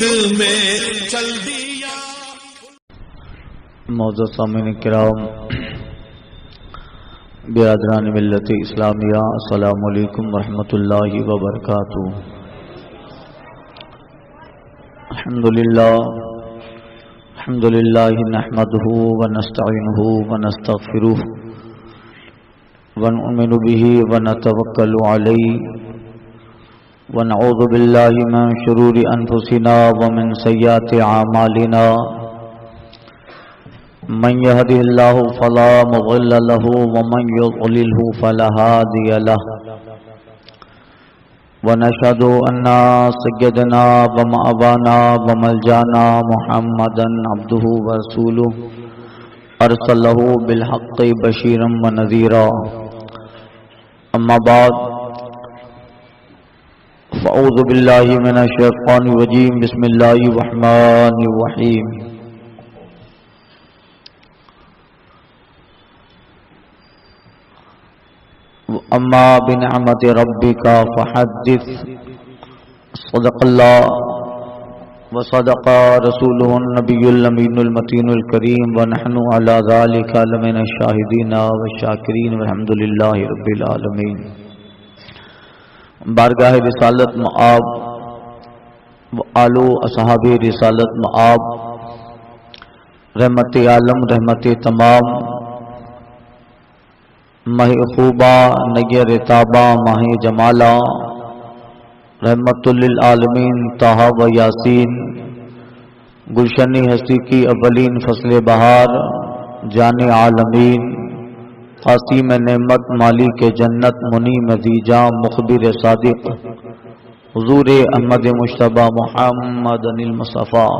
خود میں چل دیا۔ معزز سامعین کرام، برادران ملت اسلامیہ، السلام علیکم ورحمۃ اللہ وبرکاتہ۔ الحمد للہ نحمده ونستعینه ونستغفره ونؤمن به ونتوکل علیہ ونعوذ باللہ من شرور انفسنا ومن سیئات اعمالنا، من يهده الله فلا مضل له ومن يضلل فلا هادي له، ونشهد أن سيدنا ومأوانا وملجانا محمدا عبده ورسوله أرسله بالحق بشيرا ونذيرا، أما بعد فأعوذ بالله من الشيطان الرجيم، بسم الله الرحمن الرحيم۔ اما بنعمت ربک فحدث، صدق اللہ وصدق رسولہ النبی الامین المتین الکریم، ونحن علی ذلک لمن الشاہدین والشاکرین، والحمد للہ رب العالمین۔ بارگاہ رسالت مآب و آل و اصحاب رسالت مآب، رحمت عالم رحمت تمام، ماہ خوبہ نیر تابہ ماہ جمالہ، رحمت للعالمین طٰہٰ و یاسین، گلشنی ہستی کی اولین فصل بہار، جان عالمین، قاسم نعمت مالک جنت، منی مزیجاں مخبر صادق، حضور احمد مجتبیٰ محمد المصطفیٰ،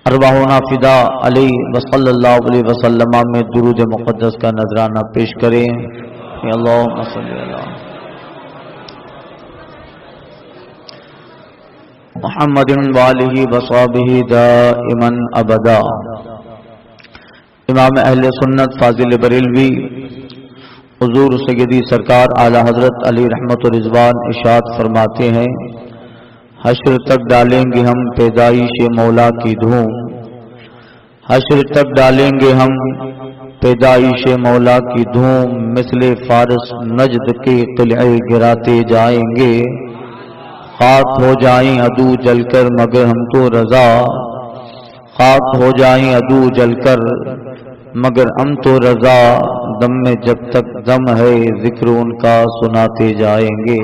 ارواحنا فدا علیہ وصلی اللہ علیہ وسلم میں درود مقدس کا نذرانہ پیش کریں۔ اللہم صلی اللہ محمد وآلہ وصحبہ دائما ابدا۔ امام اہل سنت فاضل بریلوی حضور سیدی سرکار اعلی حضرت علی رحمت و رضوان ارشاد فرماتے ہیں، حشر تک ڈالیں گے ہم پیدائش مولا کی دھوم، حشر تک ڈالیں گے ہم پیدائش مولا کی دھوم، مثل فارس نجد کے قلعے گراتے جائیں گے، خاک ہو جائیں عدو جل کر مگر ہم تو رضا، خاک ہو جائیں عدو جل کر مگر ہم تو رضا، دم میں جب تک دم ہے ذکر ان کا سناتے جائیں گے۔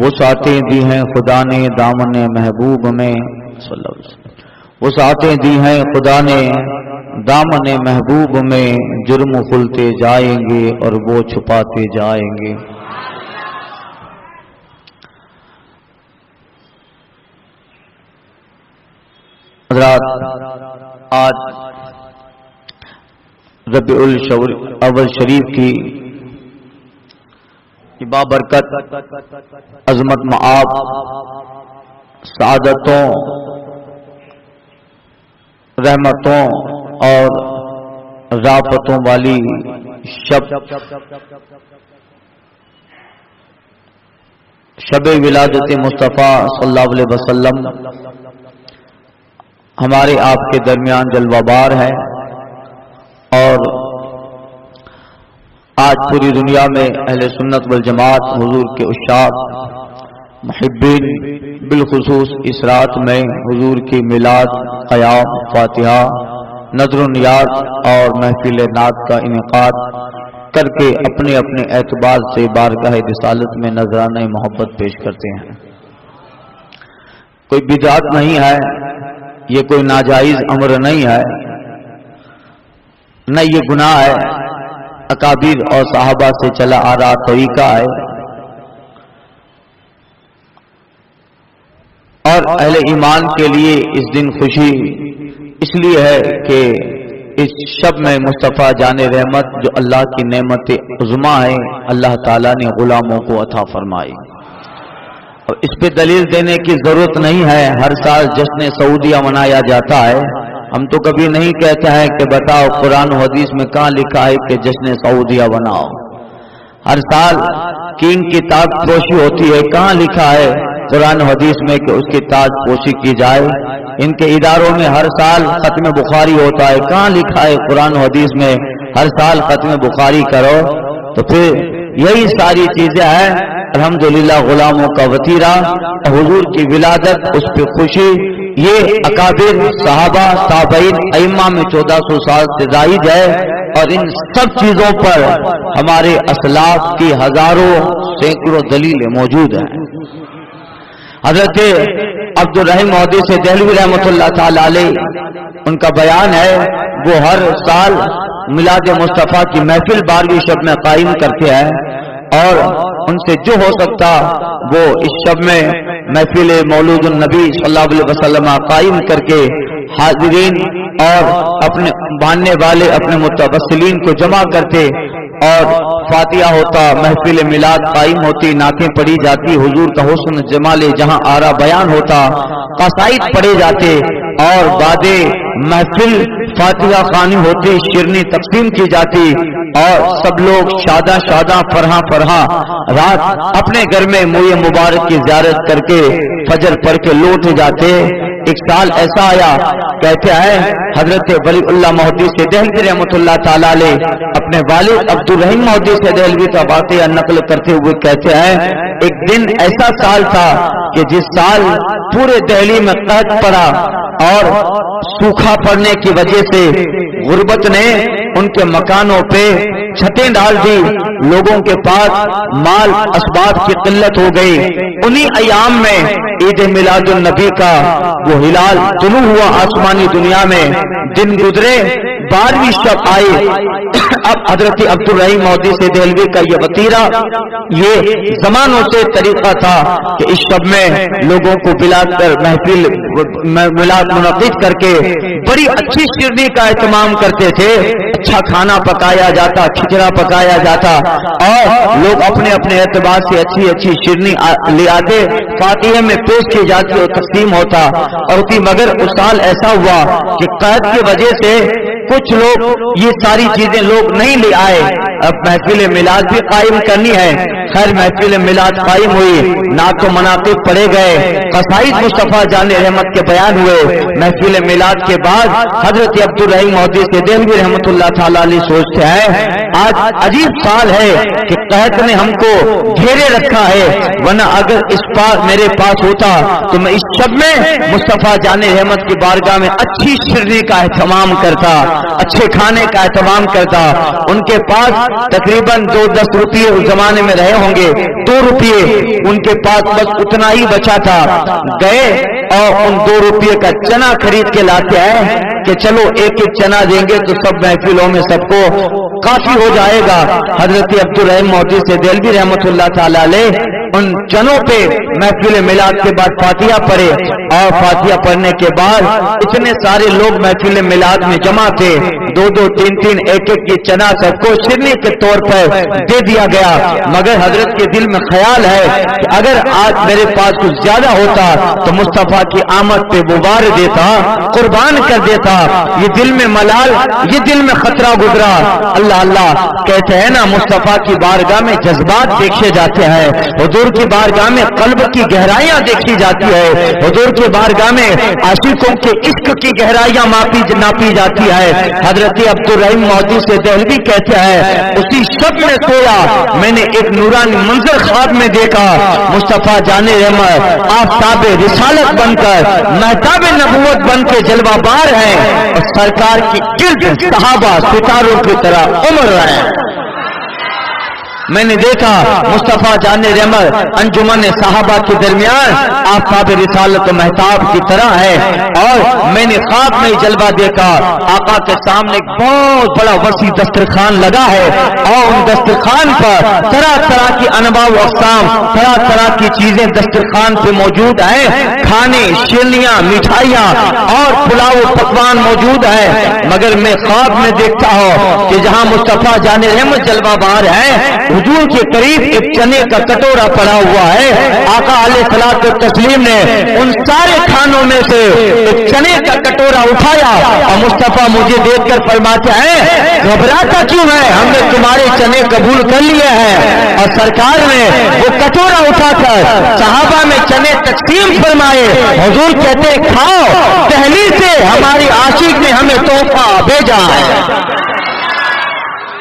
وسعتیں دی ہیں خدا نے دامن محبوب میں، وسعتیں دی ہیں خدا نے دامن محبوب میں، جرم کھلتے جائیں گے اور وہ چھپاتے جائیں گے۔ حضرات، آج ربیع الاول شریف کی بابرکت عظمت مآب سعادتوں رحمتوں اور رافتوں والی شب ولادت مصطفیٰ صلی اللہ علیہ وسلم ہمارے آپ کے درمیان جلوہ بار ہے، اور آج پوری دنیا میں اہل سنت والجماعت حضور کے عشاق محبین بالخصوص اس رات میں حضور کی میلاد، قیام، فاتحہ، نذر و نیاز اور محفل نعت کا انعقاد کر کے اپنے اپنے اعتبار سے بارگاہ رسالت میں نذرانہ محبت پیش کرتے ہیں۔ کوئی بدعت نہیں ہے، یہ کوئی ناجائز امر نہیں ہے، نہ یہ گناہ ہے، اکابر اور صحابہ سے چلا آ رہا طریقہ ہے، اور اہل ایمان کے لیے اس دن خوشی اس لیے ہے کہ اس شب میں مصطفیٰ جان رحمت جو اللہ کی نعمت عظمیٰ ہے، اللہ تعالیٰ نے غلاموں کو عطا فرمائی، اور اس پہ دلیل دینے کی ضرورت نہیں ہے۔ ہر سال جشن سعودیہ منایا جاتا ہے، ہم تو کبھی نہیں کہتے ہیں کہ بتاؤ قرآن و حدیث میں کہاں لکھا ہے کہ جشن سعودیہ بناؤ۔ ہر سال کینگ کی تاج پوشی ہوتی ہے، کہاں لکھا ہے قرآن و حدیث میں کہ اس کی تاج پوشی کی جائے۔ ان کے اداروں میں ہر سال ختم بخاری ہوتا ہے، کہاں لکھا ہے قرآن و حدیث میں ہر سال ختم بخاری کرو؟ تو پھر یہی ساری چیزیں ہیں۔ الحمدللہ غلاموں کا وطیرہ، حضور کی ولادت، اس پہ خوشی، یہ اکابر صحابہ تابعین ائمہ میں 1400 سال سے زائد ہے، اور ان سب چیزوں پر ہمارے اسلاف کی ہزاروں سینکڑوں دلیلیں موجود ہیں۔ حضرت عبد الرحیم مودودی سے دہلوی رحمۃ اللہ تعالی علیہ، ان کا بیان ہے وہ ہر سال میلاد مصطفیٰ کی محفل 12ویں شب میں قائم کرتے ہیں، اور ان سے جو ہو سکتا وہ اس شب میں محفل مولود النبی صلی اللہ علیہ وسلم قائم کر کے حاضرین اور اپنے ماننے والے اپنے متوسلین کو جمع کرتے، اور فاتحہ ہوتا، محفل میلاد قائم ہوتی، نعتیں پڑھی جاتی، حضور کا حسن جمال جہاں آرا بیان ہوتا، قصائد پڑھے جاتے، اور بعد محفل فاتحہ خوانی ہوتی، شیرنی تقسیم کی جاتی، اور سب لوگ شاداں شاداں فرحاں فرحاں رات اپنے گھر میں موئے مبارک کی زیارت کر کے فجر پڑھ کے لوٹ جاتے۔ ایک سال ایسا آیا، کہتے ہیں حضرت ولی اللہ مودودی سے دہلوی رحمۃ اللہ تعالی علیہ اپنے والد عبد الرحیم مودودی سے دہلوی کا واقعہ نقل کرتے ہوئے کہتے ہیں ایک دن ایسا سال تھا کہ جس سال پورے دہلی میں قحط پڑا، اور سوکھا پڑنے کی وجہ سے غربت نے ان کے مکانوں پہ چھتیں ڈال دی، لوگوں کے پاس مال اسباب کی قلت ہو گئی۔ انہی ایام میں عید میلاد النبی کا وہ ہلال طلوع ہوا آسمانی دنیا میں، دن گزرے، 12ویں شب آئی۔ اب حضرت عبد الرحیم مودودی سے دہلوی کا یہ وطیرہ، یہ زمانوں سے طریقہ تھا کہ اس شب میں لوگوں کو بلا کر محفل میلاد منعقد کر کے بڑی اچھی شیرنی کا اہتمام کرتے تھے، اچھا کھانا پکایا جاتا، کھچڑا پکایا جاتا، اور لوگ اپنے اپنے اعتبار سے اچھی اچھی شیرنی لے آتے، فاتحہ میں پیش کی جاتی اور تقسیم ہوتا اور مگر اس سال ایسا ہوا کہ قحط کی وجہ سے کچھ لوگ یہ ساری چیزیں لوگ نہیں لے آئے۔ اب محفل میلاد بھی قائم کرنی ہے، خیر محفل میلاد قائم ہوئی، نعت و مناقب پڑھے گئے، قصائد مصطفیٰ جان رحمت کے بیان ہوئے۔ محفل میلاد کے بعد حضرت عبد الرحیم مودودی سے دہلوی رحمۃ اللہ تعالی علیہ سوچتے ہیں آج عجیب سال ہے کہ قحط نے ہم کو گھیرے رکھا ہے، ورنہ اگر اس پاس میرے پاس ہوتا تو میں اس شب میں مصطفیٰ جان رحمت کی بارگاہ میں اچھی شیرنی کا اہتمام کرتا، اچھے کھانے کا اہتمام کرتا۔ ان کے پاس تقریباً 2-10 روپیے اس زمانے میں رہے ہوں گے، 2 روپیے ان کے پاس بس اتنا ہی بچا تھا، گئے اور ان 2 روپیے کا چنا خرید کے لاتے ہیں کہ چلو ایک ایک چنا دیں گے تو سب محفلوں میں سب کو کافی ہو جائے گا۔ حضرت عبد الرحیم مودودی سے دہلوی رحمۃ اللہ تعالی علیہ ان چنوں پہ محفل میلاد کے بعد فاتحہ پڑھے، اور فاتحہ پڑھنے کے بعد اتنے سارے لوگ محفل میلاد میں جمع تھے، 2-2 3-3 ایک ایک یہ چنا سب کو شیرنی کے طور پر دے دیا گیا۔ مگر حضرت کے دل میں خیال ہے کہ اگر آج میرے پاس کچھ زیادہ ہوتا تو مصطفیٰ کی آمد پہ غبار دیتا، قربان کر دیتا۔ یہ دل میں ملال، یہ دل میں خطرہ گزرا۔ اللہ اللہ کہتے ہیں نا، مصطفیٰ کی بارگاہ میں جذبات دیکھے جاتے ہیں، حضور کی بارگاہ میں قلب کی گہرائیاں دیکھی جاتی ہے، حضور کی بارگاہ میں عاشقوں کے عشق کی گہرائیاں ناپی جاتی ہے۔ حضرت عبد الرحیم مودودی سے دہلوی کہتے ہیں اسی شب میں سویا میں نے ایک نورانی منظر خواب میں دیکھا، مصطفیٰ جان رحمت آفتاب رسالت بن کر مہتاب نبوت بن کے جلوہ بار ہیں، اور سرکار کی گرد صحابہ ستاروں کی طرح عمر رہے ہیں۔ میں نے دیکھا مصطفیٰ جان رحمت انجمن صحابہ کے درمیان آفتاب رسالت و مہتاب کی طرح ہے، اور میں نے خواب میں جلوہ دیکھا، آقا کے سامنے ایک بہت بڑا وسیع دسترخوان لگا ہے، اور ان دسترخوان پر طرح طرح کی انواع و اقسام، طرح طرح کی چیزیں دسترخوان پہ موجود ہیں، کھانے، شیرنیاں، مٹھائیاں اور پلاؤ پکوان موجود ہیں۔ مگر میں خواب میں دیکھتا ہوں کہ جہاں مصطفیٰ جان رحمت جلوہ بار ہے، حضور کے قریب ایک چنے کا کٹورا پڑا ہوا ہے۔ آقا علیہ الصلوۃ والتسلیم نے ان سارے کھانوں میں سے ایک چنے کا کٹورا اٹھایا، اور مصطفیٰ مجھے دیکھ کر فرماتے ہیں گھبراتا کیوں ہے، ہم نے تمہارے چنے قبول کر لیے ہیں۔ اور سرکار نے وہ کٹورا پکا کر صحابہ میں چنے تقسیم فرمائے. حضور کہتے کھاؤ, دہلی سے ہماری عاشق نے ہمیں تحفہ بھیجا ہے.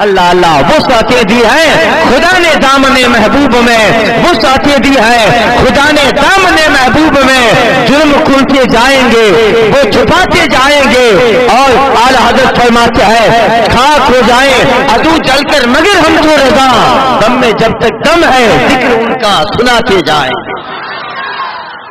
اللہ اللہ وہ ساتھی دی ہے خدا نے دامن محبوب میں, وہ ساتھی دی ہے خدا نے دامن محبوب میں. جرم کھلتے جائیں گے وہ چھپاتے جائیں گے, اور اعلیٰ حضرت فرماتے ہیں خاک ہو جائیں عدو جل کر مگر ہم تو رضا, دم میں جب تک دم ہے ذکر ان کا سناتے جائیں.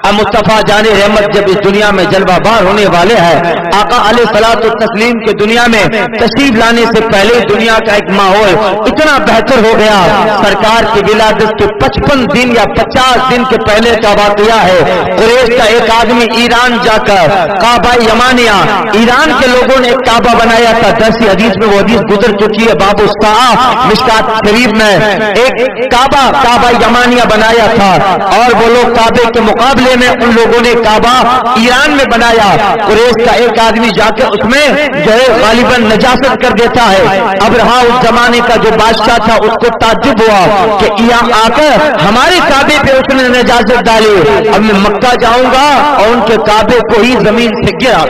اب مصطفیٰ جان رحمت جب اس دنیا میں جلوہ بار ہونے والے ہیں, آقا علیہ الصلوۃ والتسلیم کے دنیا میں تشریف لانے سے پہلے دنیا کا ایک ماحول اتنا بہتر ہو گیا. سرکار کی ولادت کے 55 دن یا 50 دن کے پہلے کا واقعہ ہے. قریش کا ایک آدمی ایران جا کر کعبہ یمانیہ, ایران کے لوگوں نے ایک کعبہ بنایا تھا. درسی حدیث میں وہ حدیث گزر چکی ہے, باب الصاع مشکات شریف میں ایک کعبہ یمانیہ بنایا تھا, اور وہ لوگ کعبے کے مقابلے میں ان لوگوں نے کعبہ ایران میں بنایا. قریش کا ایک آدمی جا کے اس میں جو ہے غالباً نجاست کر دیتا ہے. ابرہا اس زمانے کا جو بادشاہ تھا اس کو تعجب ہوا کہ یہاں آ کر ہمارے کعبے پہ اس نے نجاست ڈالی, اب میں مکہ جاؤں گا اور ان کے کعبے کو ہی زمین سے گرا.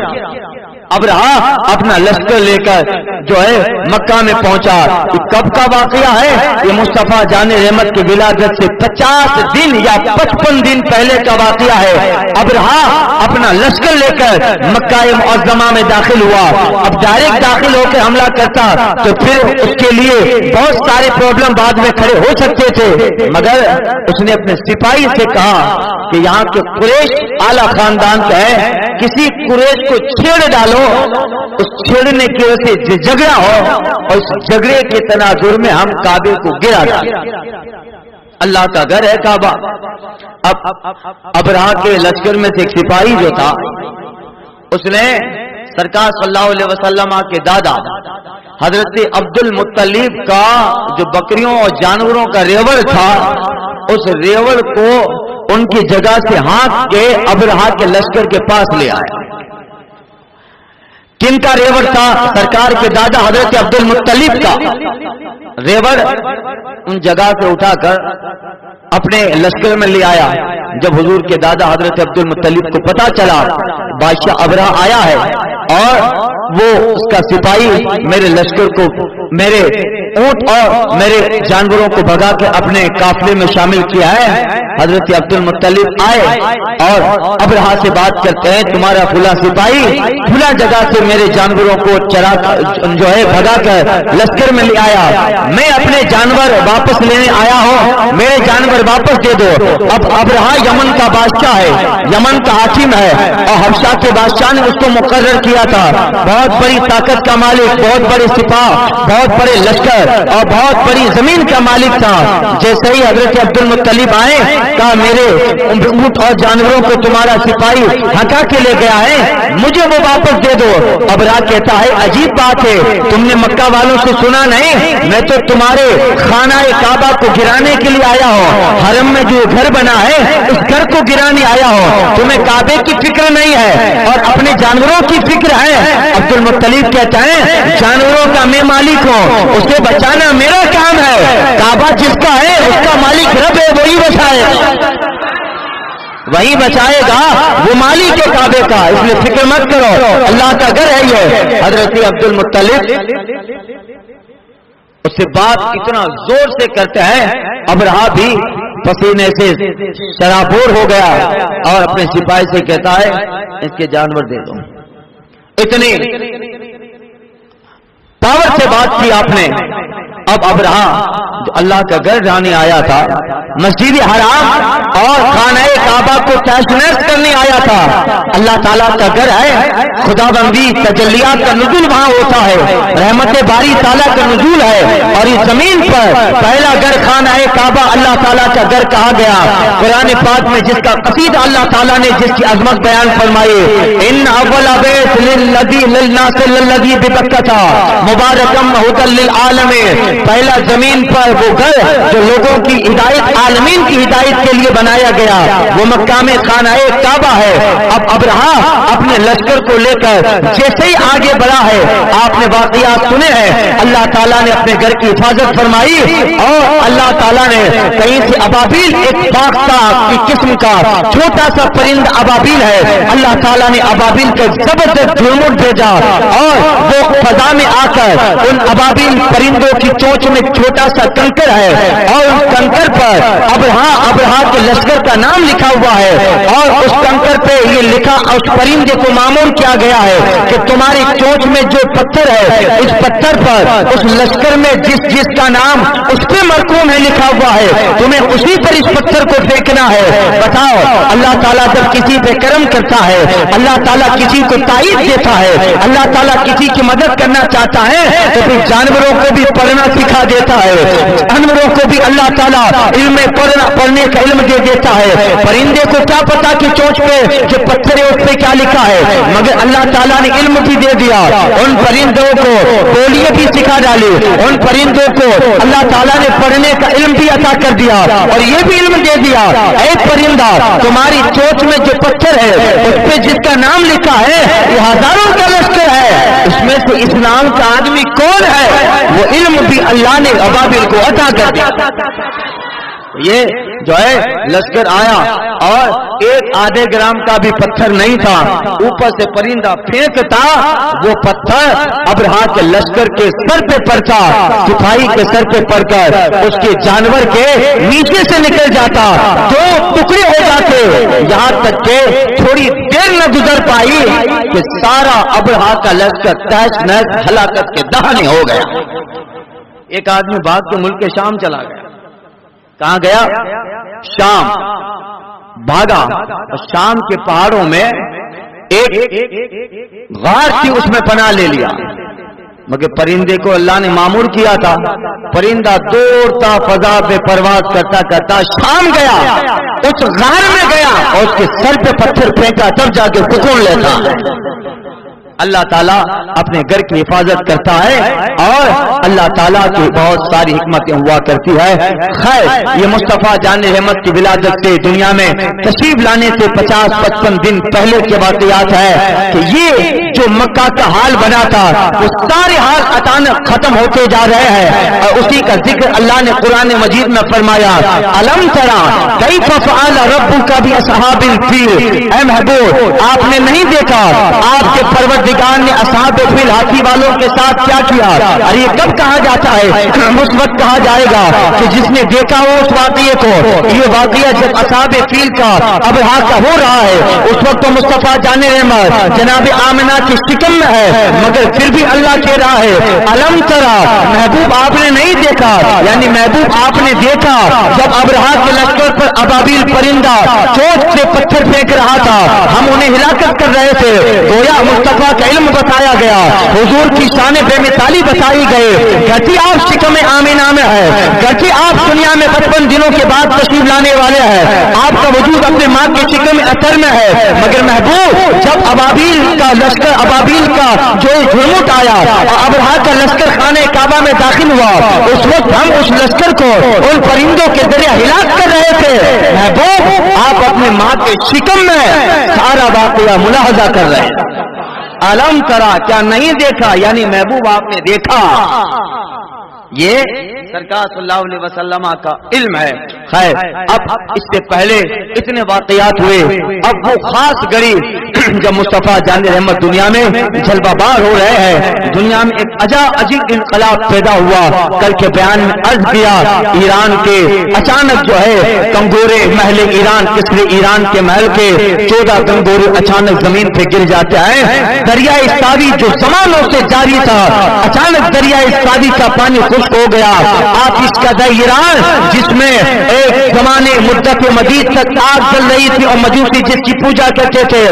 ابرہا اپنا لشکر لے کر جو ہے مکہ میں پہنچا. کب کا واقعہ ہے؟ یہ مصطفیٰ جان رحمت کی ولادت سے 50 دن یا 55 دن پہلے کا واقعہ ہے. ابرہا اپنا لشکر لے کر مکہ معظمہ میں داخل ہوا. اب ڈائریکٹ داخل ہو کے حملہ کرتا تو پھر اس کے لیے بہت سارے پرابلم بعد میں کھڑے ہو سکتے تھے, مگر اس نے اپنے سپاہی سے کہا کہ یہاں کے قریش اعلیٰ خاندان کا ہے, کسی قریش کو چھیڑ ڈالو, اس چھیڑنے کی وجہ سے جھگڑا ہو اور اس جھگڑے کے تناظر میں ہم کعبے کو گرا دیں. اللہ کا گھر ہے کعبہ. اب ابرہا کے لشکر میں سے ایک سپاہی جو تھا اس نے سرکار صلی اللہ علیہ وسلم کے دادا حضرت عبد المطلب کا جو بکریوں اور جانوروں کا ریوڑ تھا, اس ریوڑ کو ان کی جگہ سے ہانک کے ابرہا کے لشکر کے پاس لے آیا. کن کا ریوڑ تھا؟ سرکار کے دادا حضرت عبد المطلب کا ریوڑ ان جگہ سے اٹھا کر اپنے لشکر میں لے آیا. جب حضور کے دادا حضرت عبد المطلب کو پتا چلا بادشاہ ابرہا آیا ہے اور وہ اس کا سپاہی میرے لشکر کو, میرے اونٹ اور میرے جانوروں کو بھگا کے اپنے قافلے میں شامل کیا ہے, حضرت عبد المطلب آئے اور ابرہا سے بات کرتے ہیں تمہارا فلاں سپاہی فلاں جگہ سے میرے جانوروں کو چرا جو ہے بھگا کر لشکر میں لے آیا, میں اپنے جانور واپس لینے آیا ہوں, میرے جانور واپس دے دو. اب ابرہا یمن کا بادشاہ ہے, یمن کا حاکم ہے, اور حبشہ کے بادشاہ نے اس کو مقرر کیا تھا. بہت بڑی طاقت کا مالک, بہت بڑے سپاہ, بہت بڑے لشکر اور بہت بڑی زمین کا مالک تھا. جیسے ہی حضرت عبد المطلب آئے کہا میرے اونٹ اور جانوروں کو تمہارا سپاہی ہٹا کے لے گیا ہے, مجھے وہ واپس دے دو. ابرہا کہتا ہے عجیب بات ہے, تم نے مکہ والوں سے سنا نہیں, میں تو تمہارے خانہ کعبہ کو گرانے کے لیے آیا ہوں, حرم میں جو گھر بنا ہے اس گھر کو گرانے آیا ہوں, تمہیں کعبے کی فکر نہیں ہے اور اپنے جانوروں کی فکر ہے. عبد المطلب کہتا ہے جانوروں کا میں مالک ہوں, اسے بچانا میرا کام ہے, کعبہ جس کا ہے اس کا مالک رب ہے, وہی بچائے گا, وہ مالک ہے کعبے کا, اس لیے فکر مت کرو, اللہ کا گھر ہے یہ. حضرت عبد المطلب اس سے بات اتنا زور سے کرتے ہیں, ابرہا بھی پسینے سے شرابور ہو گیا اور اپنے سپاہی سے کہتا ہے اس کے جانور دے دو. اتنی پاور سے بات کی آپ نے. اب ابرہا جو اللہ کا گھر جانے آیا تھا, مسجد حرام اور خانہ کعبہ کو تحسین کرنے آیا تھا. اللہ تعالیٰ کا گھر ہے, خدا بندی تجلیات کا نزول وہاں ہوتا ہے, رحمت باری تعالیٰ کا نزول ہے, اور اس زمین پر پہلا گھر خانہ کعبہ اللہ تعالیٰ کا گھر کہا گیا. قرآن پاک میں جس کا قصیدہ اللہ تعالیٰ نے جس کی عظمت بیان فرمائی, ان اول بیت للذی للناس للذی ببکہ مبارکم ھدی للعالمین, پہلا زمین پر وہ گھر جو لوگوں کی ہدایت عالمین کی ہدایت کے لیے بنایا گیا وہ مکہ میں خانہ کعبہ ہے۔ اب ابرہا اپنے لشکر کو لے کر جیسے ہی آگے بڑھا ہے آپ نے واقعات سنے ہیں، اللہ تعالیٰ نے اپنے گھر کی حفاظت فرمائی اور اللہ تعالیٰ نے کہیں سے ابابیل ایک باختہ کی قسم کا چھوٹا سا پرند ابابیل ہے، اللہ تعالیٰ نے ابابیل کا زبردست جھرمٹ بھیجا اور وہ فضا میں آ کر ان ابابیل پرندوں کی چونچ میں چھوٹا سا کنکر ہے اور اس کنکر پر ابرہا کے لشکر کا نام لکھا ہوا ہے اور اس کنکر پہ یہ لکھا اس پرندے کو معمول کیا گیا ہے کہ تمہاری چونچ میں جو پتھر ہے اس پتھر پر اس لشکر میں جس کا نام اس پہ مرقوم ہے لکھا ہوا ہے تمہیں اسی پر اس پتھر کو پھینکنا ہے۔ بتاؤ اللہ تعالیٰ جب کسی پہ کرم کرتا ہے، اللہ تعالیٰ کسی کو تائید دیتا ہے، اللہ تعالیٰ کسی کی مدد کرنا چاہتا ہے تو پھر جانوروں کو بھی پڑھنا سکھا دیتا ہے، جانوروں کو بھی اللہ تعالیٰ علم پڑھنے کا علم دے دیتا ہے۔ پرندے کو کیا پتا کہ چونچ پہ جو پتھر ہے اس پہ کیا لکھا ہے، مگر اللہ تعالیٰ نے علم بھی دے دیا، ان پرندوں کو بولیے بھی سکھا ڈالی، ان پرندوں کو اللہ تعالیٰ نے پڑھنے کا علم بھی عطا کر دیا اور یہ بھی علم دے دیا، اے پرندہ تمہاری چونچ میں جو پتھر ہے اس پہ جس کا نام لکھا ہے یہ ہزاروں کا لشکر ہے، اس میں سے اسلام کا آدمی کون ہے، وہ علم بھی اللہ نے ابابیل کو عطا کر دیا۔ یہ جو ہے لشکر آیا اور ایک آدھے گرام کا بھی پتھر نہیں تھا، اوپر سے پرندہ پھینکتا وہ پتھر ابرہا کے لشکر کے سر پہ پڑتا، سپاہی کے سر پہ پڑ کر اس کے جانور کے نیچے سے نکل جاتا، دو ٹکڑے ہو جاتے، یہاں تک کہ تھوڑی دیر نہ گزر پائی کہ سارا ابرہا کا لشکر تہس نہس ہلاکت کے دہانے ہو گیا۔ ایک آدمی بھاگ کے ملک شام چلا گیا، کہاں گیا؟ شام بھاگا، شام کے پہاڑوں میں ایک غار تھی اس میں پناہ لے لیا، مگر پرندے کو اللہ نے معمور کیا تھا، پرندہ دوڑتا فضا پہ پرواز کرتا کرتا شام گیا، اس غار میں گیا اور اس کے سر پہ پتھر پھینکا، تب جا کے سکون لیتا ہے۔ اللہ تعالیٰ اپنے گھر کی حفاظت کرتا ہے اور اللہ تعالیٰ کی بہت ساری حکمتیں ہوا کرتی ہے۔ خیر یہ مصطفیٰ جان رحمت کی ولادت سے دنیا میں تشریف لانے سے 50-55 دن پہلے کے واقعات ہے کہ یہ جو مکہ کا حال بنا تھا وہ سارے حال اچانک ختم ہوتے جا رہے ہیں اور اسی کا ذکر اللہ نے قرآن مجید میں فرمایا، الم ترى کیف فعل ربک باصحاب الفیل، اے محبوب آپ نے نہیں دیکھا آپ کے پروردگار نے اصحاب الفیل ہاتھی والوں کے ساتھ کیا کیا؟ اور یہ کب کہا جاتا ہے؟ اس وقت کہا جائے گا کہ جس نے دیکھا ہو اس واقعے کو، یہ واقعہ جب اصحاب الفیل کا ابرہا کا ہو رہا ہے اس وقت تو مصطفیٰ جان رحمت جناب آمنہ کی شکم میں ہے، مگر پھر بھی اللہ کہہ رہا ہے الم ترى، محبوب آپ نے نہیں دیکھا، یعنی محبوب آپ نے دیکھا جب ابرہا کے لشکر پر ابابیل پرندہ چونچ سے پتھر پھینک رہا تھا، ہم انہیں ہلاکت کر رہے تھے، گویا مصطفیٰ کا علم بتایا گیا، حضور کی شان بے مثالی بتائی گئی، گرچہ آپ شکم آمنہ میں ہے، گرچہ آپ دنیا میں 55 دنوں کے بعد تشریف لانے والے ہیں، آپ کا وجود اپنے ماں کے شکم اثر میں ہے، مگر محبوب جب ابابیل کا لشکر، ابابیل کا جو جھرمٹ آیا اور ابرہا کا لشکر خانہ کعبہ میں داخل ہوا، اس وقت ہم اس لشکر کو ان پرندوں کے ذریعے ہلاک کر رہے تھے، محبوب آپ اپنے ماں کے شکم میں سارا واقعہ ملاحظہ کر رہے ہیں۔ علم کرا، کیا نہیں دیکھا، یعنی محبوب آپ نے دیکھا، یہ سرکار صلی اللہ علیہ وسلم کا علم ہے۔ خیر اب اس سے پہلے اتنے واقعات ہوئے، اب وہ خاص گھڑی جب مصطفیٰ جان رحمت دنیا میں جلوہ بار ہو رہے ہیں، دنیا میں ایک عجیب انقلاب پیدا ہوا۔ کل کے بیان میں عرض کیا ایران کے اچانک جو ہے گنگورے محل ایران، کسرے ایران کے محل کے 14 گنگورے اچانک زمین پہ گر جاتے ہیں۔ دریائے ساوی جو زمانوں سے جاری تھا، اچانک دریائے ساوی کا پانی خشک ہو گیا۔ آپ اس کا ایران جس میں ایک زمانے مدت مدید تک آگ جل رہی تھی اور مجوسی جس کی پوجا کرتے تھے،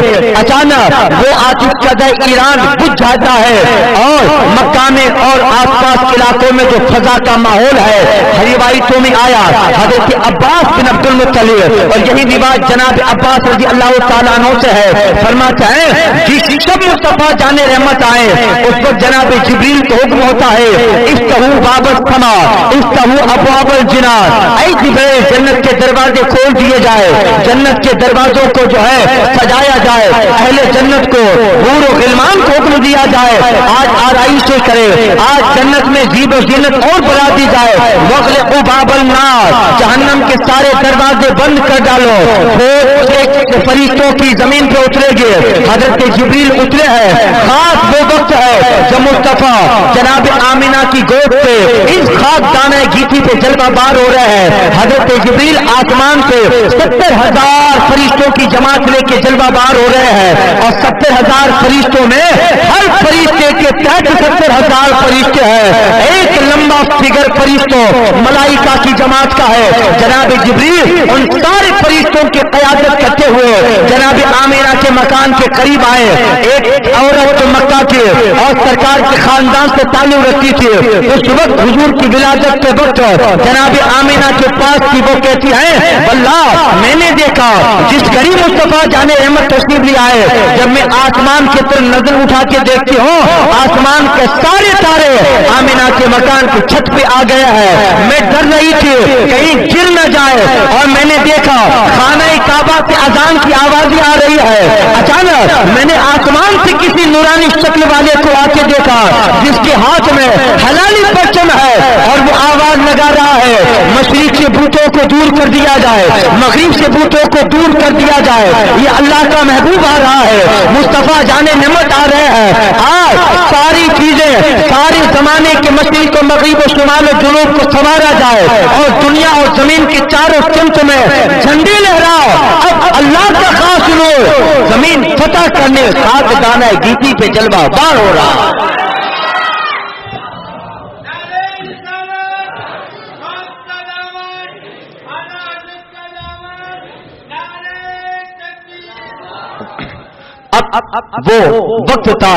اچانک وہ آتش کدہ ایران بجھ جاتا ہے اور مکہ میں اور آس پاس علاقوں میں جو فضا کا ماحول ہے روایتوں میں آیا حضرت عباس بن عبد المطلب، اور یہی رواج جناب عباس رضی اللہ تعالیٰ عنہ سے ہے، فرماتا ہے جس شب مصطفیٰ جان رحمت آئے اس وقت جناب جبریل کو حکم ہوتا ہے افتحوا باب السماء افتحوا ابواب الجنان، اے جبریل جنت کے دروازے کھول دیے جائے، جنت کے دروازوں کو جو ہے سجایا جائے، اہل جنت کو حور و غلمان کو حکم دیا جائے آج آرائشیں کرے، آج جنت میں زیب و زینت اور بڑھا دی جائے، واغلقوا باب النار، جہنم کے سارے دروازے بند کر ڈالو، فرشتوں کی زمین پہ اترے گے، حضرت جبریل اترے ہیں، خاص وہ وقت ہے جب مصطفیٰ جناب آمینہ کی گود پہ اس خاک دانہ گیتی پہ جلوہ بار ہو رہے ہیں، حضرت جبریل آسمان سے 70,000 فرشتوں کی جماعت لے کے جلوہ بار ہو رہے ہیں، اور 70,000 فرشتوں میں ہر فرشتے کے تحت 70,000 فرشتے ہیں، ایک لمبا فگر فرشتوں ملائکہ کی جماعت کا ہے، جناب جبریل ان سارے فرشتوں کی قیادت کرتے ہوئے جناب آمینہ کے مکان کے قریب آئے، ایک عورت جو مکہ کے اور سرکار کے خاندان سے تعلق رکھتی تھی، اس وقت حضور کی ولادت کے وقت جناب آمینہ کے پاس تھی، وہ کہتی ہے واللہ میں نے دیکھا جس غریب مصطفیٰ جان احمد تشریف لے آئے، جب میں آسمان کی طرف نظر اٹھا کے دیکھتی ہوں آسمان کے سارے تارے آمینہ کے مکان کی چھت پہ آ گیا ہے، میں ڈر رہی تھی کہیں گر نہ جائے، اور میں نے دیکھا خانہ کعبہ سے اذان کی آوازیں آ رہی ہے، اچانک میں نے آسمان سے کسی نورانی شکل والے کو آ کے دیکھا جس کے ہاتھ میں حلالی پرچم ہے اور وہ آواز لگا رہا ہے مشرق سے بتوں کو دور کر دیا جائے، مغرب سے بتوں کو دور کر دیا جائے، یہ اللہ کا محبوب آ رہا ہے، مصطفیٰ جان نعمت آ رہے ہیں، آج ساری چیزیں سارے زمانے کے مشرق و مغرب و شمال و جنوب کو سنوارا جائے اور دنیا اور زمین کے چاروں سمت میں جھنڈے لہراؤ، اب اللہ کا خاص نور زمین فتح کرنے خاک دانہ گیتی پہ جلوہ بار ہو رہا۔ اب وہ وقت تھا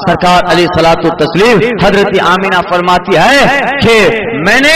سرکار علیہ الصلوۃ والتسلیم حضرت آمینہ فرماتی ہے کہ میں نے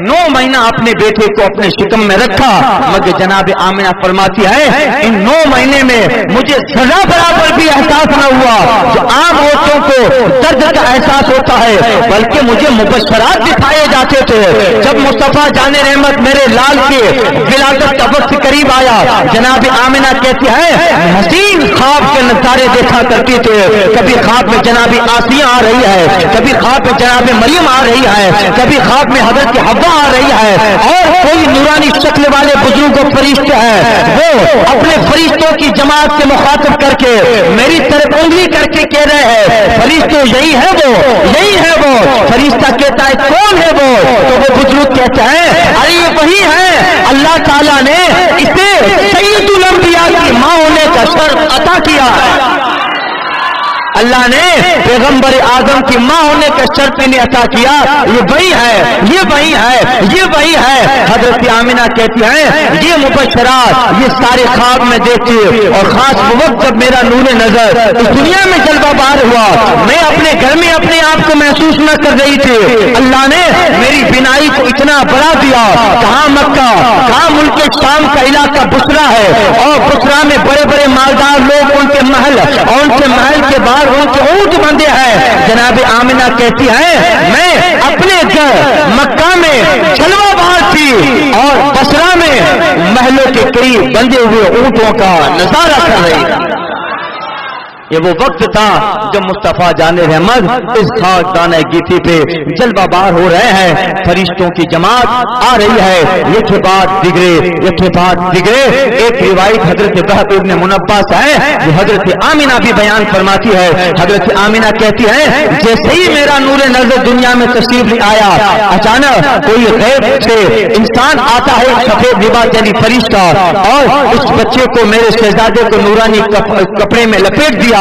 9 مہینہ اپنے بیٹے کو اپنے شکم میں رکھا، مگر جناب آمینہ فرماتی ہے ان 9 مہینے میں مجھے سزا برابر بھی احساس نہ ہوا جو عام عورتوں کو درد کا احساس ہوتا ہے، بلکہ مجھے مبشرات دکھائے جاتے تھے۔ جب مصطفیٰ جان رحمت میرے لال کے ولادت کا وقت قریب آیا، جناب آمینہ کہتی ہے حسین خواب کے نظارے دیکھا کرتی تھے، کبھی خواب میں جناب آسیہ آ رہی ہے، کبھی خواب میں جناب مریم آ رہی ہے، کبھی خواب میں حضرت حوا آ رہی ہے، اور کوئی نورانی شکل والے بزرگ و فرشتے ہیں، وہ اپنے فرشتوں کی جماعت سے مخاطب کر کے میری طرف انگلی کر کے کہہ رہے ہیں فرشتوں یہی ہے وہ، یہی ہے وہ۔ فرشتہ کہتا ہے کون ہے وہ؟ تو وہ بزرگ کہتا ہے ارے یہ وہی ہے، اللہ تعالیٰ نے اسے سید الانبیاء کی ماں ہونے کا شرف عطا کیا ہے، اللہ نے پیغمبر اعظم کی ماں ہونے کا شرف انہیں عطا کیا، یہ وہی ہے، یہ وہی ہے، یہ وہی ہے۔ حضرت آمینہ کہتی ہیں یہ مبشرات یہ سارے خواب میں دیکھتی، اور خاص وہ وقت جب میرا نور نظر اس دنیا میں جلوہ بار ہوا، میں اپنے گھر میں اپنے آپ کو محسوس نہ کر رہی تھی، اللہ نے میری بینائی کو اتنا بڑھا دیا، کہاں مکہ کہاں ملک شام کا علاقہ بصرہ ہے، اور بصرہ میں بڑے بڑے مالدار لوگ ان کے محل اور ان کے محل کے بعد ان کے اونٹ بندے ہیں۔ جناب آمینہ کہتی ہے میں اپنے گھر مکہ میں جلوہ بار تھی اور بصرہ میں محلوں کے قریب بندے ہوئے اونٹوں کا نظارہ کر رہی تھی۔ یہ وہ وقت تھا جب مصطفیٰ جان رحمت اس خاک دانہ گیتی پہ جلوہ بار ہو رہے ہیں، فرشتوں کی جماعت آ رہی ہے، یہ کے بعد دیگرے، یہ کے بعد دیگرے۔ ایک روایت حضرت وہب ابن منبہ سے ہے جو حضرت آمینہ بھی بیان فرماتی ہے، حضرت آمینہ کہتی ہے جیسے ہی میرا نور نظر دنیا میں تشریف لے آیا، اچانک کوئی غیب سے انسان آتا ہے سفید لباس یعنی فرشتہ، اور اس بچے کو میرے شہزادے کو نورانی کپڑے میں لپیٹ دیا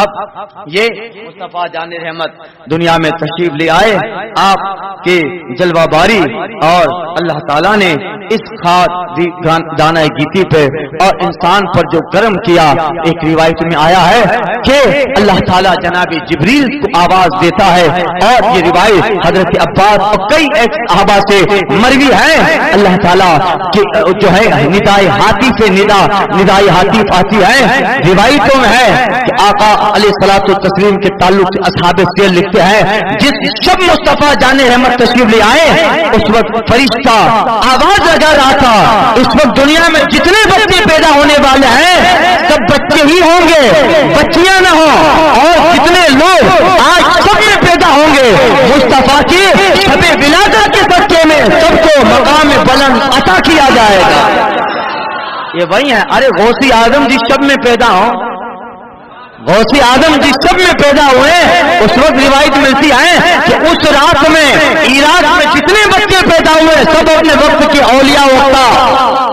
اب یہ مصطفیٰ جان رحمت دنیا میں تشریف لے آئے، آپ کے جلوہ باری اور اللہ تعالیٰ نے اس خاص دانہ گیتی پہ اور انسان پر جو کرم کیا، ایک روایت میں آیا ہے کہ اللہ تعالیٰ جناب جبریل کو آواز دیتا ہے، اور یہ روایت حضرت عباس اور کئی ایک صحابہ سے مروی ہے۔ اللہ تعالیٰ کی جو ہے ندائے ہاتھی سے ندائے ہاتھی آتی ہے، روایتوں میں ہے کہ آقا علیہ الصلوۃ والتسلیم کے تعلق سے اصحاب سیر لکھتے ہیں جس شب مصطفیٰ جان رحمت تشریف لے آئے اس وقت فرشتہ آواز لگا رہا تھا، اس وقت دنیا میں جتنے بچے پیدا ہونے والے ہیں سب بچے ہی ہوں گے، بچیاں نہ ہوں، اور جتنے لوگ آج سب میں پیدا ہوں گے مصطفیٰ کی شب ولادت کے صدقے میں سب کو مقام بلند عطا کیا جائے گا۔ یہ وہی ہے، ارے غوثی اعظم جس شب میں پیدا ہوں، غوثی اعظم جس شب میں پیدا ہوئے اس وقت روایت ملتی ہے کہ اس رات میں عراق میں جتنے بچے پیدا ہوئے سب اپنے وقت کے اولیاء وقتا،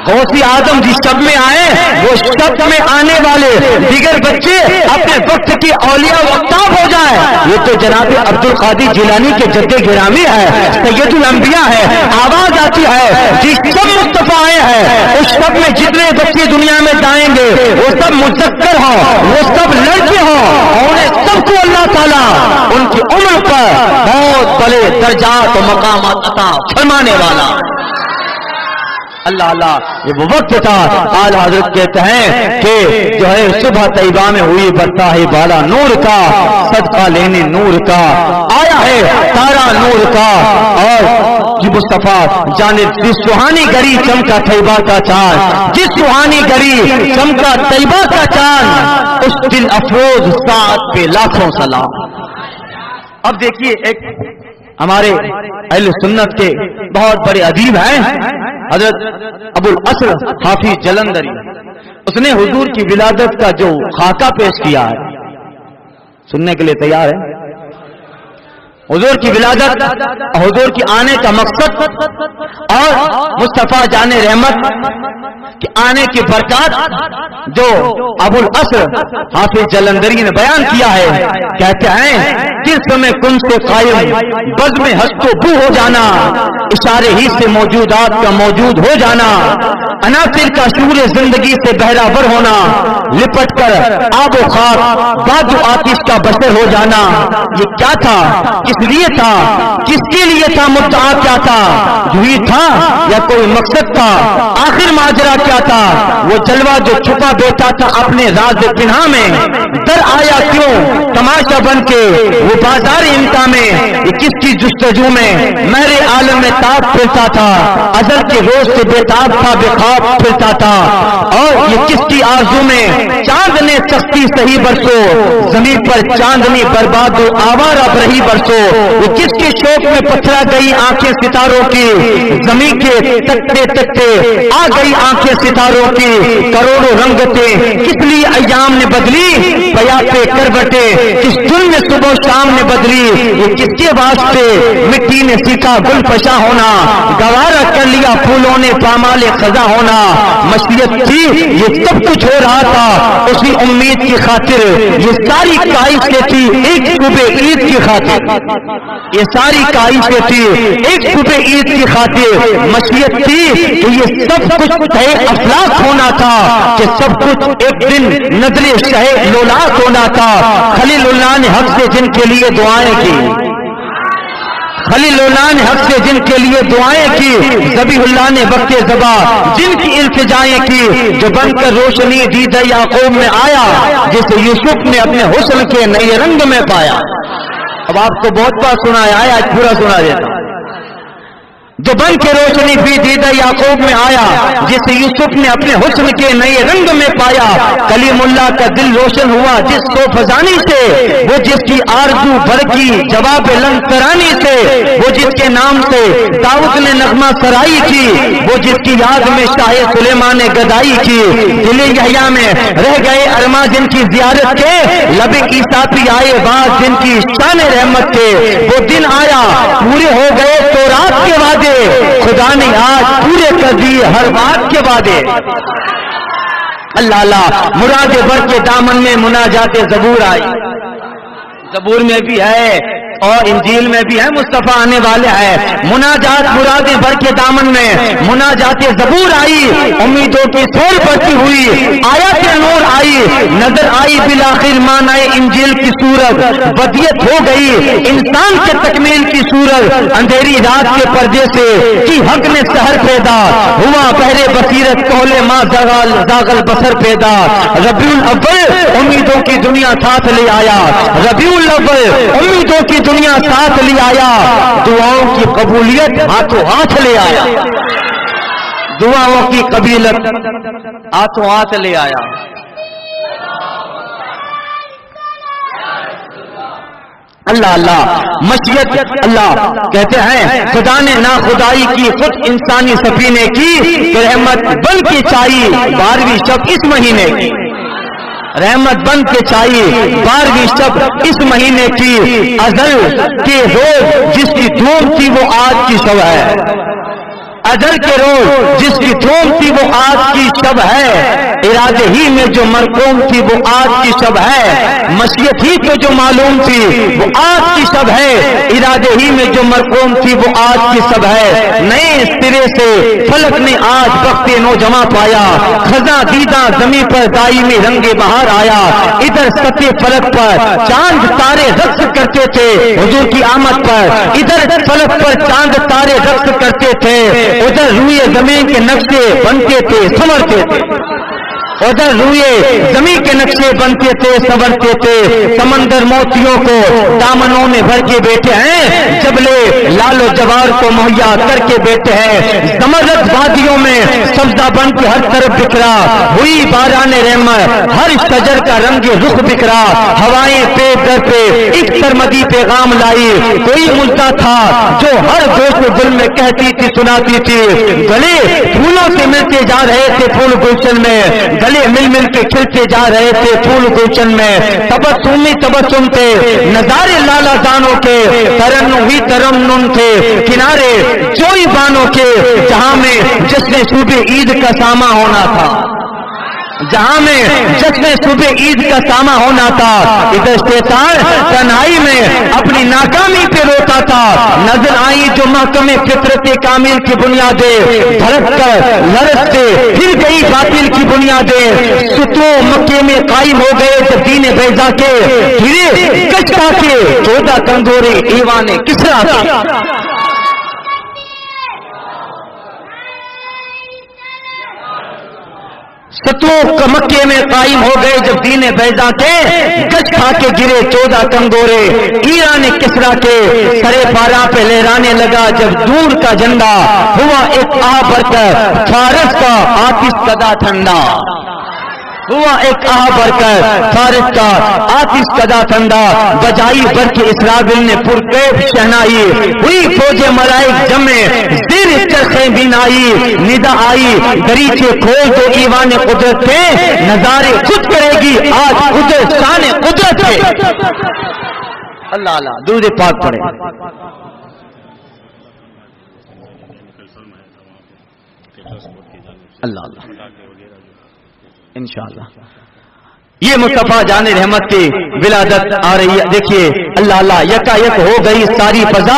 غوثی اعظم جس شب میں آئے وہ شب میں آنے والے دیگر بچے اپنے وقت کی اولیاء وقتاب ہو جائے۔ یہ تو جناب عبد القادر جیلانی کے جد گرامی ہے، سید الانبیاء ہے، آواز آتی ہے جس شب مصطفیٰ آئے ہیں اس شب میں جتنے بچے دنیا میں جائیں گے وہ سب مذکر ہوں، وہ سب لڑکے ہوں، انہیں سب کو اللہ تعالیٰ ان کی عمر پر بہت بڑے درجات و مقامات عطا فرمانے والا۔ اللہ اللہ یہ وہ وقت تھا، اعلیٰ حضرت کہتے ہیں کہ جو ہے صبح طیبہ میں ہوئی برتا ہے بالا نور کا، صدقہ لینے نور کا آیا ہے تارا نور کا، اور یہ مصطفیٰ جانب جس سہانی گری چمکا طیبہ کا چاند، جس سہانی گری چمکا طیبہ کا چاند، اس دل افروز ساتھ پہ لاکھوں سلام۔ اب دیکھیے ایک ہمارے اہل سنت کے بہت بڑے ادیب ہیں حضرت ابو الاسر حافظ جلندری، اس نے حضور کی ولادت کا جو خاکہ پیش کیا ہے، سننے کے لیے تیار ہے؟ حضور کی ولادت، حضور کی آنے کا مقصد اور مصطفیٰ جان رحمت کے آنے کی برکات جو ابو الاسر حافظ جلندری نے بیان کیا ہے، کہتے ہیں جس میں کن سے قائم بز میں ہست و بو ہو جانا، اشارے ہی سے موجودات کا موجود ہو جانا، عناصر کا شعور زندگی سے بہرابر ہونا، لپٹ کر آب و خاک باد و آتش کا بشر ہو جانا۔ یہ کیا تھا، کس لیے تھا، کس کے لیے تھا، مدعا کیا تھا، یہی تھا یا کوئی مقصد تھا، آخر ماجرا کیا تھا؟ وہ جلوہ جو چھپا بیٹھا تھا اپنے راز پنہاں میں، در آیا کیوں تماشا بن کے وہ بازار امتا میں، یہ کس کی جستجو میں مہر عالم میں تاب پھرتا تھا، ازل کے روز سے بےتاب تھا بے خواب پھرتا تھا، اور یہ کس کی آرزو میں چاند نے سختی سہی برسو، زمین پر چاندنی برباد و آوارہ رہی برسو، وہ کس کے شوق میں پتھرا گئی آنکھیں ستاروں کی، زمین کے تکتے تکتے آ گئی آنکھیں ستاروں کی، کروڑوں رنگتیں کس لیے ایام نے بدلی، بیا پہ کروٹے کس دن میں صبح و شام نے بدلی، یہ کس کے واسطے مٹی نے سیکھا گل فشاں ہونا، گوارا کر لیا پھولوں نے پامال خزاں ہونا، مشیت تھی یہ سب کچھ ہو رہا تھا اسی امید کی خاطر، یہ ساری کائشیں تھی ایک صبح عید کی خاطر، یہ ساری کائشیں تھی ایک صبح عید کی خاطر، مشیت تھی کہ یہ سب کچھ طے افلاک ہونا تھا، کہ سب کچھ ایک دن نظر شہ لولاک ہونا تھا، خلیل اللہ نے حق سے جن کے لیے دعائیں کی، خلیل اللہ نے حق سے جن کے لیے دعائیں کی، ذبیح اللہ نے وقت زبا جن کی التجائیں کی، جو بن کر روشنی دید یعقوب میں آیا، جسے یوسف نے اپنے حسن کے نئے رنگ میں پایا۔ اب آپ کو بہت بار سنا ہے، آج پورا سنا دیتا ہوں۔ جو بن کے روشنی بھی دیدہ یعقوب میں آیا، جسے یوسف نے اپنے حسن کے نئے رنگ میں پایا، کلیم اللہ کا دل روشن ہوا جس کو فضانی سے، وہ جس کی آرزو برکی جواب لنگ ترانی سے، وہ جس کے نام سے داؤد نے نغمہ سرائی کی، وہ جس کی یاد میں شاہ سلیمان نے گدائی کی، دل یحییٰ میں رہ گئے ارماں جن کی زیارت کے، لب عیسیٰ پہ آئے باز جن کی شان رحمت کے، وہ دن آیا پورے ہو گئے تورات کے وعدے، خدا نے آج پورے کر دیے ہر بات کے وعدے، اللہ اللہ مراد بر کے دامن میں مناجات زبور آئی، زبور میں بھی ہے اور انجیل میں بھی ہے، مصطفیٰ آنے والے ہیں۔ مناجات مرادیں بر کے دامن میں مناجات زبور آئی، امیدوں کی سول بڑھتی ہوئی آیات نور آئی، نظر آئی بالآخر معنی انجیل کی صورت، بدیت ہو گئی انسان کے تکمیل کی صورت، اندھیری رات کے پردے سے کی حق نے سحر پیدا ہوا، بہرے بصیرت کولے ماں زاغل بصر پیدا، ربیع الاول امیدوں کی دنیا ساتھ لے آیا، ربیع الاول امیدوں کی دنیا ساتھ لے آیا، دعاؤں کی قبولیت ہاتھوں ہاتھ لے آیا، دعاؤں کی قبولیت ہاتھوں ہاتھ لے آیا۔ اللہ اللہ مشیت اللہ کہتے ہیں خدا نے نا خدائی کی خود انسانی سفینے کی کہ رحمت بن کے چاہیے 12ویں شب اس مہینے کی، رحمت بن کے چاہیے 12ویں شب اس مہینے کی، ازل کے روز جس کی دھوم تھی وہ آج کی شب ہے، ازل کے روز جس کی دھوم تھی وہ آج کی شب ہے، ارادے ہی میں جو مرقوم تھی وہ آج کی شب ہے، مشیت ہی تو جو معلوم تھی وہ آج کی شب ہے، ارادے ہی میں جو مرقوم تھی وہ آج کی شب ہے، نئے سرے سے فلک نے آج وقت نوجواں پایا، خزاں دیدہ زمین پر دائمی رنگ بہار آیا، ادھر سطح فلک پر چاند تارے رقص کرتے تھے حضور کی آمد پر، ادھر فلک پر چاند تارے رقص کرتے تھے، ادھر روئے زمین کے نقشے بنتے تھے سنورتے تھے، ادھر روئے زمین کے نقشے بنتے تھے سنورتے تھے، سمندر موتیوں کو دامنوں میں بھر کے بیٹھے ہیں، جبلے لال و جوار کو مہیا کر کے بیٹھے ہیں، زمرد وادیوں میں سبزہ بن کے ہر طرف بکھرا ہوئی باران رحمت، ہر شجر کا رنگ رخ بکھرا، ہوائیں پہ در پہ ایک سرمدی پیغام لائی، کوئی ملتا تھا جو ہر دوست دل میں کہتی تھی سناتی تھی، گلے پھولوں سے ملتے جا رہے تھے پھول گلشن میں، گلے مل مل کے کھلتے جا رہے تھے پھول گلشن میں، تبسم تھے نظارے لالا دانوں کے، ترنم ہی ترنم تھے کنارے جوئی بانوں کے، جہاں میں جشن صبح عید کا سامہ ہونا تھا، جہاں میں جشن صبح عید کا سامہ ہونا تھا، ادھر شیطان تنہائی میں اپنی ناکامی پہ روتا تھا، نظر آئی جو محکمے فطرت کامل کی بنیادیں، دھڑک کر لرزتے پھر گئی باطل کی بنیادیں، ستو مکے میں قائم ہو گئے جب دین بیضا کے، پھرے کشتا کے 14 کندورے ایوان کسرا کے، ستو مکے میں قائم ہو گئے جب دین بیضا کے، گج کھا کے گرے 14 کنگورے ایران کسرا کے، سرے پارا پہ لہرانے لگا جب دور کا جھنڈا، ہوا ایک آہ بھر کر فارس کا آتش کدا ٹھنڈا، ہوا ایک آہ بھر کر فارس کا آتش کدا ٹھنڈا، بجائی بر کے اسرافیل نے پرکیف شہنائی، ہوئی فوج ملائک جمع زیر چرخیں بینائی، ندا آئی دریچے کھول دو ایوان قدرت کے، نظارے خود کرے گی آج قدرت شان قدرت ہے۔ اللہ اللہ درود پاک پڑھے۔ اللہ اللہ انشاءاللہ یہ مصطفیٰ جان رحمت کی ولادت آ رہی ہے، دیکھیے اللہ اللہ یکا یک ہو گئی ساری فضا،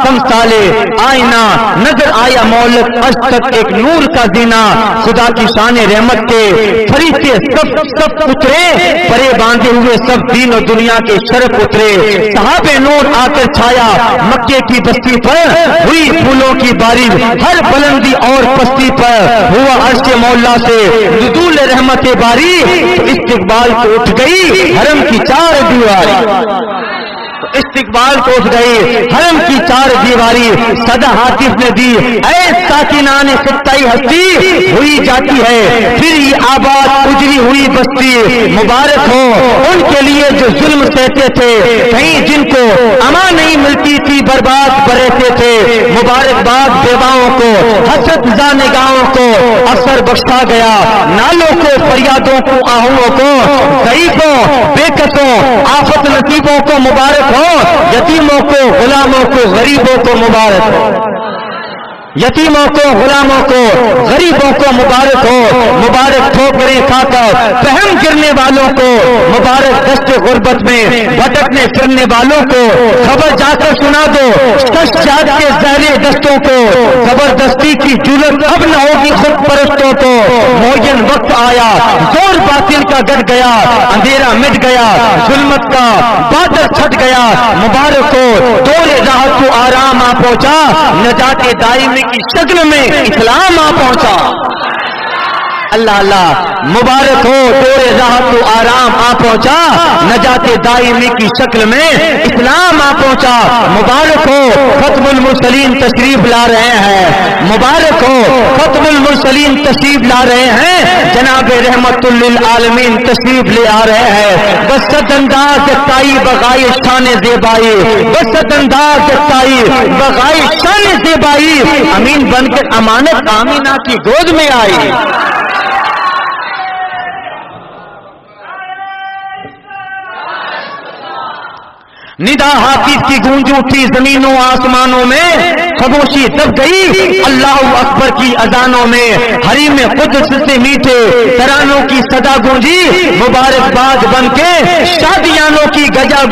کم سالے آئینہ نظر آیا مولک اج تک ایک نور کا زینہ، خدا کی شان رحمت کے فرشتے سب اترے، پرے باندھے ہوئے سب دین و دنیا کے شرف اترے، صحاب نور آ کر چھایا مکے کی بستی پر، ہوئی پھولوں کی بارش ہر بلندی اور پستی پر، ہوا عرش مولا سے نزول رحمت باری، استقبال کو اٹھ گئی حرم کی 4 دیواری، استقبال کو اٹھ گئی حرم کی 4 دیواری، صدا حاطف نے دی اے ساکنان خطۂ ہستی، ہوئی جاتی ہے پھر یہ آباد اجری ہوئی بستی، مبارک ہو ان کے لیے جو ظلم سہتے تھے، کہیں جن کو امان نہیں ملتی تھی برباد برہتے تھے، مبارکباد بیواؤں کو حسرت زا نگاہوں کو اثر بخشا گیا، نالوں کو فریادوں کو آہوں کو، ضعیفوں بے کسوں آفت نصیبوں کو مبارک ہو، یتیموں کو غلاموں کو غریبوں کو مبارک ہو۔ یتیموں کو، غلاموں کو، غریبوں کو مبارک ہو، مبارک ٹھوکریں کھا کر فہم گرنے والوں کو، مبارک دست غربت میں بھٹکنے پھرنے والوں کو خبر جا کر سنا دو، ششجات کے زہرے دستوں کو زبردستی کی جرت اب نہ ہوگی خود پرستوں کو، معین وقت آیا زور باطل کا گٹ گیا، اندھیرا مٹ گیا، ظلمت کا بادل چھٹ گیا، مبارک ہو دور راحت کو آرام آ پہنچا، نجات دائمی کی شکل میں اسلام آ پہنچا۔ اللہ اللہ، مبارک ہو دور راحت کو آرام آ پہنچا، نجات دائمی کی شکل میں اسلام آ پہنچا۔ مبارک ہو ختم المرسلین تشریف لا رہے ہیں، مبارک ہو ختم المرسلین تشریف لا رہے ہیں، جناب رحمت للعالمین تشریف لے آ رہے ہیں۔ بسط انداز یکتائی بغائے شان زیبائی، بسط انداز یکتائی بغائے شان زیبائی، امین بن کر امانت آمینہ کی گود میں آئی۔ ندا حافظ کی گونج اٹھی زمینوں آسمانوں میں، خاموشی دب گئی اللہ اکبر کی اذانوں میں، حریم قدس سے میٹھے ترانوں کی صدا گونجی، مبارکباد بن کے شادیانوں کی گجا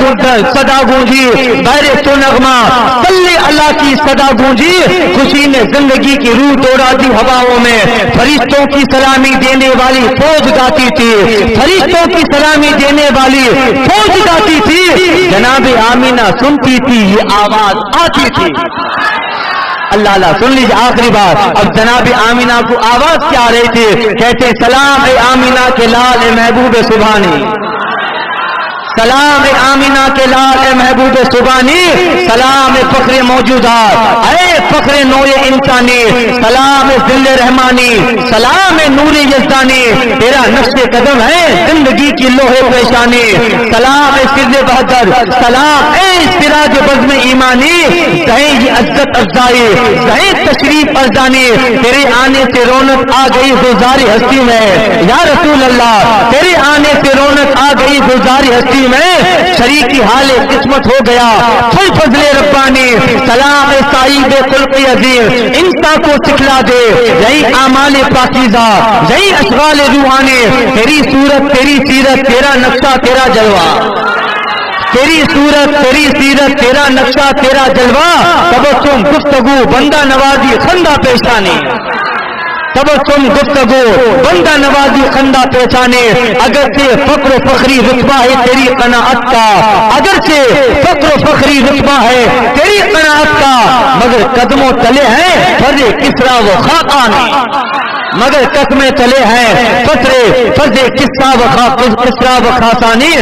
صدا گونجی، بہر تو نغمہ صلی اللہ کی صدا گونجی، خوشی نے زندگی کی روح دوڑا دی ہواؤں میں، فرشتوں کی سلامی دینے والی فوج گاتی تھی، فرشتوں کی سلامی دینے والی فوج گاتی تھی، جناب آمینہ سنتی تھی یہ آواز آتی تھی۔ اللہ اللہ، سن لیجیے آخری بات، اب جناب آمینہ کو آواز کیا آ رہی تھی؟ کہتے سلام اے آمینہ کے لال اے محبوب سبحانی، سلام اے آمینہ کے لال اے محبوب سبحانی، سلام اے فخر موجودات اے فخر نور انسانی، سلام اے ذل رحمانی، سلام اے نور یزدانی، تیرا نقش قدم ہے زندگی کی لوہے پیشانی، سلام اے سر بہادر، سلام اے سراج بزم ایمانی، کہیں یہ عزت افزائی، کہیں تشریف ارزانی، تیرے آنے سے رونق آ گئی گزاری ہستی میں، یا رسول اللہ تیرے آنے سے رونق آ گئی گزاری ہستی میں، شریکی حال قسمت ہو گیا فل فضل ربانی، سلام صاحب خلق عظیم، انسان کو سکھلا دے یہی اعمال پاکیزہ، یہی اشغال روحانی، تیری صورت تیری سیرت تیرا نقشہ تیرا جلوہ، تیری صورت تیری سیرت تیرا نقشہ تیرا جلوہ، تبسم گفتگو بندہ نوازی خندہ پیشانی، تبسم گفتگو بندہ نوازی خندہ پہچانے، اگرچہ فقر و فخری رتبہ ہے تیری قناعت کا، اگرچہ فقر و فخری رتبہ ہے تیری قناعت کا، مگر قدموں تلے ہیں فرض کسرا و خاقانی، مگر قدمیں تلے ہیں فرض کسرا و خاقانی،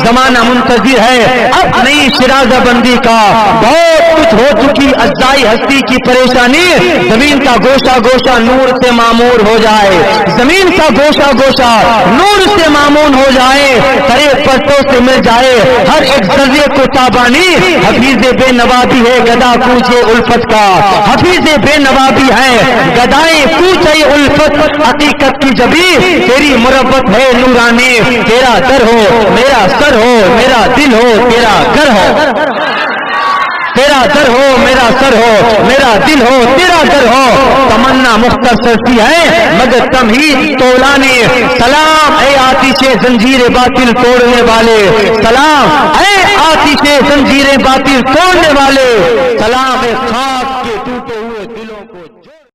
زمانہ منتظر ہے اب نئی شرازہ بندی کا، بہت کچھ ہو چکی اجزائی ہستی کی پریشانی، زمین کا گوشہ گوشہ نور سے معمور ہو جائے، زمین کا گوشہ گوشہ نور سے معمون ہو جائے، ترے پرتوں سے مل جائے ہر ایک ذرے کو تابانی، حفیظ بے نوابی ہے گدا کوچے الفت کا، حفیظ بے نوابی ہے گدائیں کوچے الفت، حقیقت کی جبی تیری مربت ہے نورانی، تیرا در ہو میرا سر ہو میرا دل ہو تیرا گھر ہو، تیرا در ہو میرا سر ہو میرا دل ہو تیرا در ہو، تمنا مختصر سی ہے مگر تمہید تولانی، سلام اے آتش زنجیر باطل توڑنے والے، سلام اے آتش زنجیر باطل توڑنے والے، سلام اے